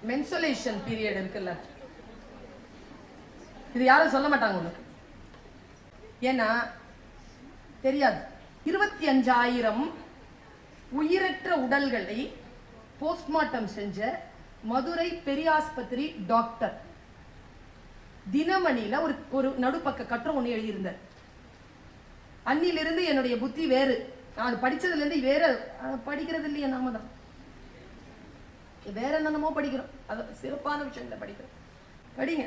Mensuration period இருக்குல்ல, இது யாரும் சொல்ல மாட்டாங்க உங்களுக்கு. ஏன்னா தெரியாது. 25,000 உயிரற்ற உடல்களை போஸ்ட்மார்ட்டம் செஞ்ச மதுரை பெரியாஸ்பத்திரி டாக்டர் தினமணியில ஒரு நடுப்பக்க கட்டுரை ஒண்ணு எழுதியிருந்தார். அன்னிலிருந்து என்னுடைய புத்தி வேறு. நான் படிச்சதுல இருந்து வேற படிக்கிறது இல்லையே, நாம தான் வேற என்னென்னமோ படிக்கிறோம். அது சிறப்பான விஷயங்களை படிக்கிறோம். படிங்க,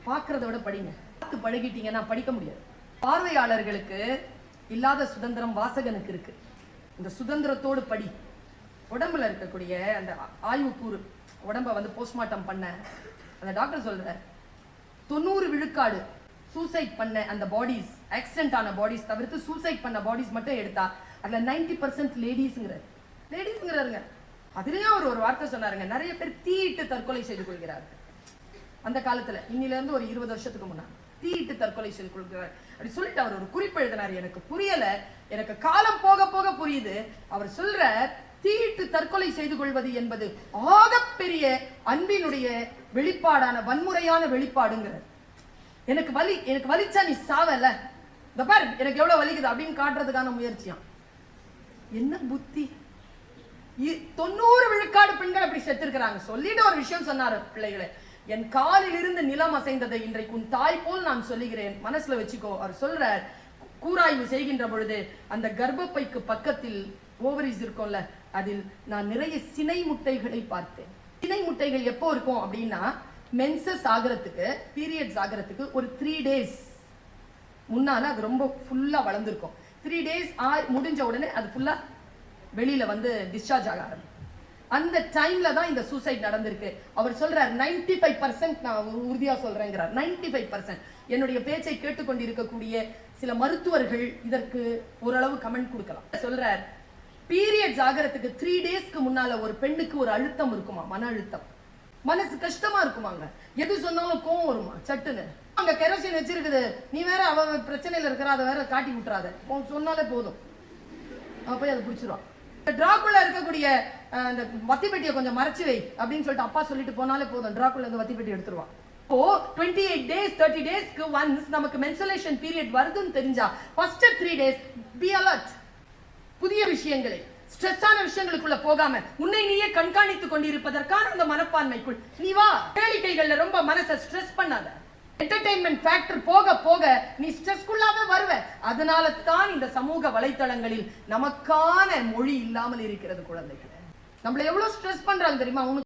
பார்க்கறத விட படிங்க. பார்த்து பழகிட்டீங்கன்னா படிக்க முடியாது. பார்வையாளர்களுக்கு இல்லாத சுதந்திரம் வாசகனுக்கு இருக்கு. இந்த சுதந்திரத்தோடு படி. உடம்புல இருக்கக்கூடிய அந்த ஆய்வு கூறு, உடம்ப போஸ்ட்மார்ட்டம் பண்ண அந்த டாக்டர் சொல்ற 90 விழுக்காடு சூசைட் பண்ண அந்த பாடிஸ், ஆக்சிடென்ட் ஆன பாடிஸ் தவிர்த்து சூசைட் பண்ண பாடிஸ் மட்டும் எடுத்தா அதுல 90% லேடிஸ்ங்கிறாருங்க. அதுலயும் அவர் ஒரு வார்த்தை சொன்னாருங்க, நிறைய பேர் தீயிட்டு தற்கொலை செய்து கொள்கிறார்கள். அந்த காலத்துல, இன்னில இருந்து ஒரு 20 வருஷத்துக்கு முன்னாடி தீயிட்டு தற்கொலை செய்து கொள்கிறார் அப்படி சொல்லிட்டு அவர் ஒரு குறிப்பு எழுதினார். எனக்கு புரியல, எனக்கு காலம் போக போக புரியுது. அவர் சொல்ற தீயிட்டு தற்கொலை செய்து கொள்வது என்பது ஆகப்பெரிய அன்பினுடைய வெளிப்பாடான வன்முறையான வெளிப்பாடுங்கிறார். எனக்கு வலிச்சா நீ சாவல, இந்த பாரு எனக்கு எவ்வளவு வலிக்குது அப்படின்னு காட்டுறதுக்கான முயற்சியாம். என்ன புத்தி! 90 விழுக்காடு பெண்கள் அப்படி செத்துருக்கிறாங்க. சொல்லிட்டு ஒரு விஷயம் சொன்னாரு, பிள்ளைகளை, என் காலில் இருந்து நிலம் அசைந்ததை இன்றைக்கு உன் தாய் போல் நான் சொல்லுகிறேன், மனசுல வச்சுக்கோ. அவர் சொல்ற, கூராய்வு செய்கின்ற பொழுது அந்த கர்ப்பப்பைக்கு பக்கத்தில் ஓவரிஸ் இருக்கும்ல, அதில் நான் நிறைய சினை முட்டைகளை பார்த்தேன். சினை முட்டைகள் எப்போ இருக்கும் அப்படின்னா, மென்சஸ் ஆகிறதுக்கு, பீரியட்ஸ் ஆகிறதுக்கு ஒரு 3 days முன்னால அது ரொம்ப ஃபுல்லா வளர்ந்துருக்கும். 3 days முடிஞ்ச உடனே அது ஃபுல்லா வெளியில டிஸ்சார்ஜ் ஆக ஆரம்பிக்கும். அந்த டைம்ல தான் இந்த சூசைட் நடந்திருக்கு. அவர் சொல்றார் 95%, நான் உறுதியா சொல்றேங்கிறார், 95%. என்னுடைய பேச்சை கேட்டுக்கொண்டிருக்கக்கூடிய சில மருத்துவர்கள் இதற்கு ஓரளவு கமெண்ட் கொடுக்கலாம். சொல்றார், பீரியட்ஸ் ஆகிறதுக்கு 3 daysக்கு முன்னால ஒரு பெண்ணுக்கு ஒரு அழுத்தம் இருக்குமா, மன அழுத்தம், மனசு கஷ்டமா இருக்குமாங்க. எது சொன்னாலும் கோவம் வருமா சட்டுன்னு. அங்க கெரோசின் வச்சிருக்குது, நீ வேற அவ பிரச்சனையில இருக்கிற, அதை வேற காட்டி விட்டுறாத, சொன்னாலே போதும், போய் அதை பிடிச்சிருவான். டிராக்குள்ள இருக்கக்கூடிய அந்த வத்தி பெட்டியை கொஞ்சம் மறைச்சு வை அப்படின்னு சொல்லிட்டு அப்பா சொல்லிட்டு போனாலே போதும், டிராக்குள்ள இருந்து வத்தி பெட்டி எடுத்துருவான். இப்போ 28 days 30 daysக்கு ஒன்ஸ் நமக்கு மென்சுரேஷன் பீரியட் வருதுன்னு தெரிஞ்சா ஃபர்ஸ்ட் 3 days பி அலர்ட். புதிய விஷயங்களை, ஸ்ட்ரெஸ்ஸான விஷயங்களுக்குள்ள போகாம உன்னை நீயே கண்காணித்துக் கொண்டிருப்பதற்கான அந்த மனப்பான்மைக்குள் நீ வா. கேளிக்கைகள்ல ரொம்ப மனசை ஸ்ட்ரெஸ் பண்ணாத. என்டர்டெயின்மெண்ட் ஃபேக்டர் போக போக நீ ஸ்ட்ரெஸ்க்குள்ளாவே வருவ. அதனால தான் இந்த சமூக வலைத்தளங்களில் நமக்கான மொழி இல்லாமல் இருக்கிறது. குழந்தைகளை நம்மள எவ்வளவு ஸ்ட்ரெஸ் பண்றாங்க தெரியுமா?